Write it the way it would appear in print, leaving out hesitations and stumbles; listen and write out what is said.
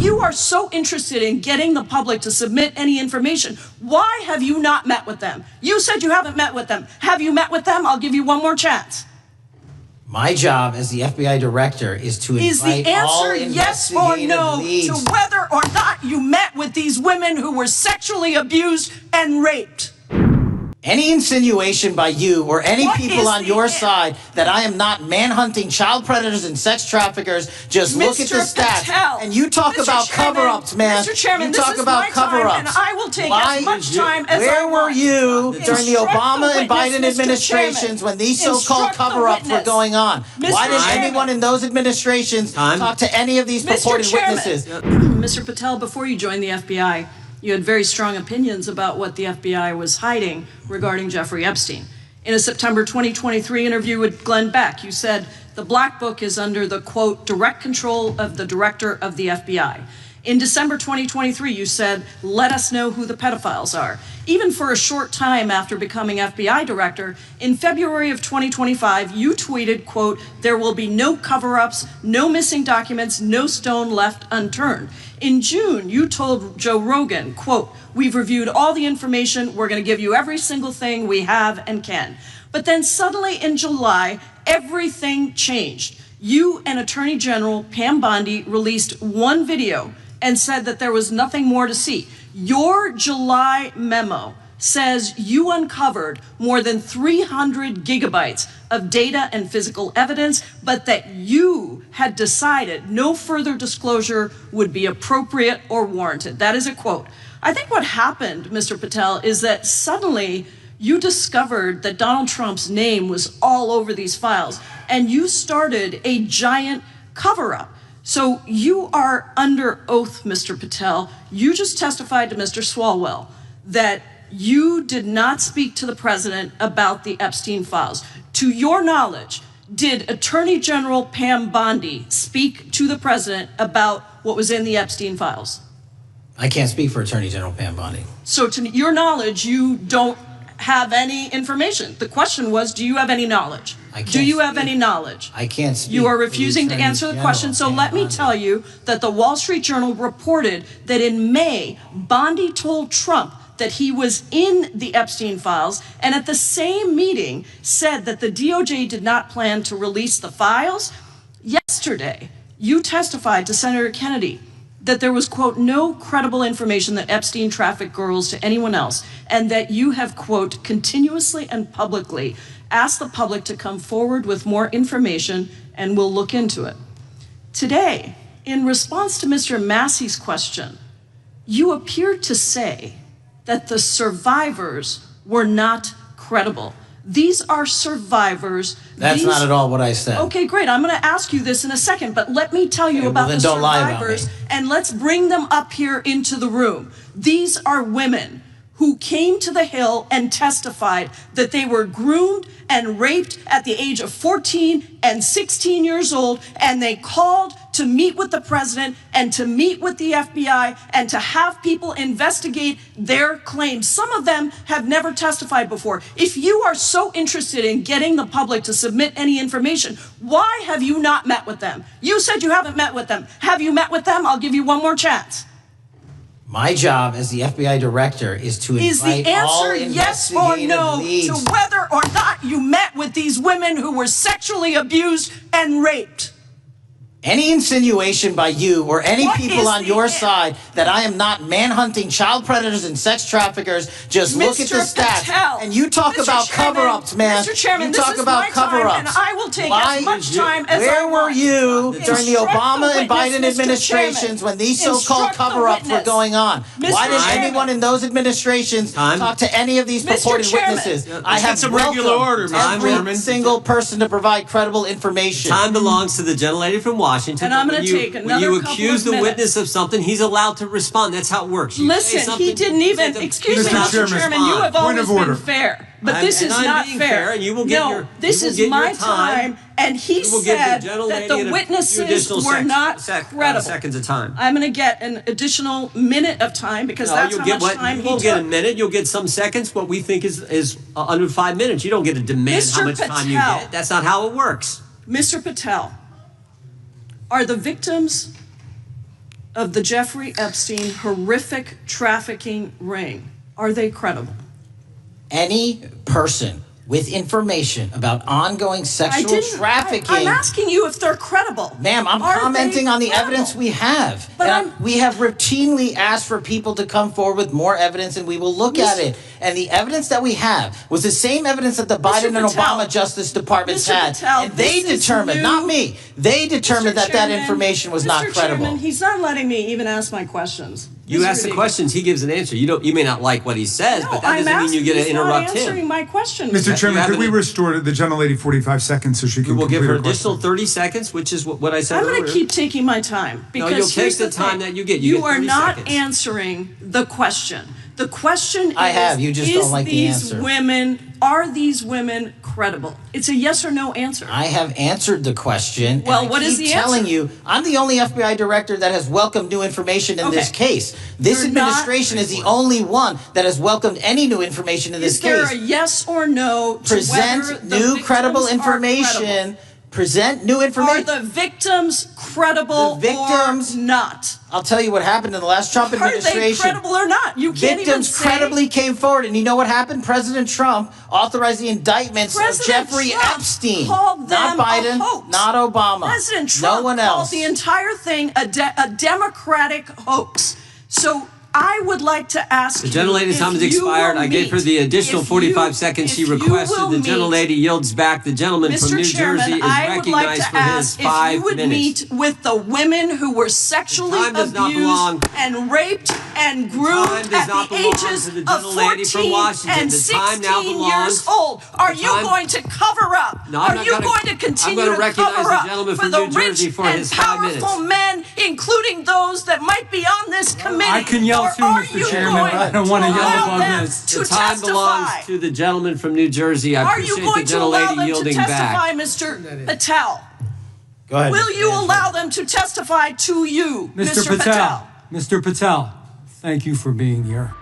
you are so interested in getting the public to submit any information, why have you not met with them? You said you haven't met with them. Have you met with them? I'll give you one more chance. My job as the FBI director is to invite all investigative leads. Is the answer yes or no to whether or not you met with these women who were sexually abused and raped? Any insinuation by you or any people on your side that I am not manhunting child predators and sex traffickers, just look at the stats. And you talk about cover-ups, man. Mr. Chairman, you talk about cover-ups. And I will take as much time as Where were you during the Obama and Biden administrations when these so-called cover-ups were going on? Why did anyone in those administrations talk to any of these purported witnesses? Mr. Patel, before you joined the FBI, you had very strong opinions about what the FBI was hiding regarding Jeffrey Epstein. In a September 2023 interview with Glenn Beck, you said the Black Book is under the, quote, direct control of the director of the FBI. In December 2023, you said, let us know who the pedophiles are. Even for a short time after becoming FBI director, in February of 2025, you tweeted, quote, there will be no cover-ups, no missing documents, no stone left unturned. In June, you told Joe Rogan, quote, we've reviewed all the information. We're going to give you every single thing we have and can. But then suddenly in July, everything changed. You and Attorney General Pam Bondi released one video and said that there was nothing more to see. Your July memo says you uncovered more than 300 gigabytes of data and physical evidence, but that you had decided no further disclosure would be appropriate or warranted. That is a quote. I think what happened, Mr. Patel, is that suddenly you discovered that Donald Trump's name was all over these files, and you started a giant cover-up. So you are under oath, Mr. Patel. You just testified to Mr. Swalwell that you did not speak to the president about the Epstein files. To your knowledge, did Attorney General Pam Bondi speak to the president about what was in the Epstein files? I can't speak for Attorney General Pam Bondi. So to your knowledge, you don't have any information. The question was, do you have any knowledge? Do you have any knowledge? I can't speak. You are refusing to answer the question. So let me tell you that the Wall Street Journal reported that in May, Bondi told Trump that he was in the Epstein files, and at the same meeting said that the DOJ did not plan to release the files. Yesterday, you testified to Senator Kennedy that there was, quote, no credible information that Epstein trafficked girls to anyone else, and that you have, quote, continuously and publicly asked the public to come forward with more information, and we'll look into it. Today, in response to Mr. Massey's question, you appeared to say that the survivors were not credible. These are survivors. That's not at all what I said. Okay, great. I'm going to ask you this in a second, but let me tell you about the survivors, and let's bring them up here into the room. These are women who came to the Hill and testified that they were groomed and raped at the age of 14 and 16 years old, and they called to meet with the president and to meet with the FBI and to have people investigate their claims. Some of them have never testified before. If you are so interested in getting the public to submit any information, why have you not met with them? You said you haven't met with them. Have you met with them? I'll give you one more chance. My job as the FBI director is to invite all investigative yes or no leads. to whether or not you met with these women who were sexually abused and raped? Any insinuation by you or any people on your side that I am not manhunting child predators and sex traffickers, just look at the stats. And you talk about cover-ups, man. Mr. Chairman, you talk about cover-ups. And I will take as much time as Where were you during the Obama and Biden administrations when these so-called cover-ups were going on? Why did anyone in those administrations talk to any of these purported witnesses? I have some regular order, every single person to provide credible information. Time belongs to the gentlelady from Washington. And I'm going to take another couple of minutes. When you accuse the witness of something, he's allowed to respond. That's how it works. Listen, he didn't even, excuse me, Mr. Chairman, you have always been fair. But this is not fair. No, this is my time, and he said that the witnesses were not credible. Seconds of time. I'm going to get an additional minute of time because that's how much time he took. You won't get a minute. You'll get some seconds. What we think is under 5 minutes. You don't get to demand how much time you get. That's not how it works. Mr. Patel, are the victims of the Jeffrey Epstein horrific trafficking ring, are they credible? Any person with information about ongoing sexual trafficking. I'm asking you if they're credible. Ma'am, I'm commenting on the evidence we have. But we have routinely asked for people to come forward with more evidence, and we will look at it. And the evidence that we have was the same evidence that the Biden and Obama Justice Departments had. And they determined, not me, they determined that that information was not credible. Chairman, he's not letting me even ask my questions. You ask the questions, he gives an answer. You may not like what he says, but that doesn't mean you get to interrupt him. He's not answering my question. Mr. Chairman, could we restore the gentlelady 45 seconds so she can We'll complete give her her additional question? 30 seconds, which is what I said I'm earlier. going to keep taking my time. Because no, you'll take the time that you get. You are not seconds. answering the question. The question is, I have. You just don't like the answer. Are these women credible? It's a yes or no answer. I have answered the question. Well, what is the answer? I'm telling you, I'm the only FBI director that has welcomed new information in this case. This administration is the only one that has welcomed any new information in this case. Is there a yes or no to present new credible information? Present new information. Are the victims credible or not? I'll tell you what happened in the last Trump administration. Are they credible or not? You can't even say. Victims credibly came forward, and you know what happened? President Trump authorized the indictments of Jeffrey Epstein. Called them not Biden, a hoax. not Obama. President Trump no one else. called the entire thing a Democratic hoax. So I would like to ask the gentlelady's time has expired. I gave her the additional 45 seconds she requested. The gentlelady yields back. The gentleman from New Jersey is recognized for his 5 minutes. If you would meet with the women who were sexually abused and raped and groomed at the ages of 14 and 16 years old. Are you going to cover up? Are you going to continue to cover up for the rich and powerful men, including those that might be on this committee? I can yell too, Mr. Chairman, but I don't want to yell above this. The time belongs to the gentleman from New Jersey. I appreciate the gentlelady yielding back. Are you going to allow them to testify, Mr. Patel? Go ahead. Will you allow them to testify to you, Mr. Patel? Mr. Patel, thank you for being here.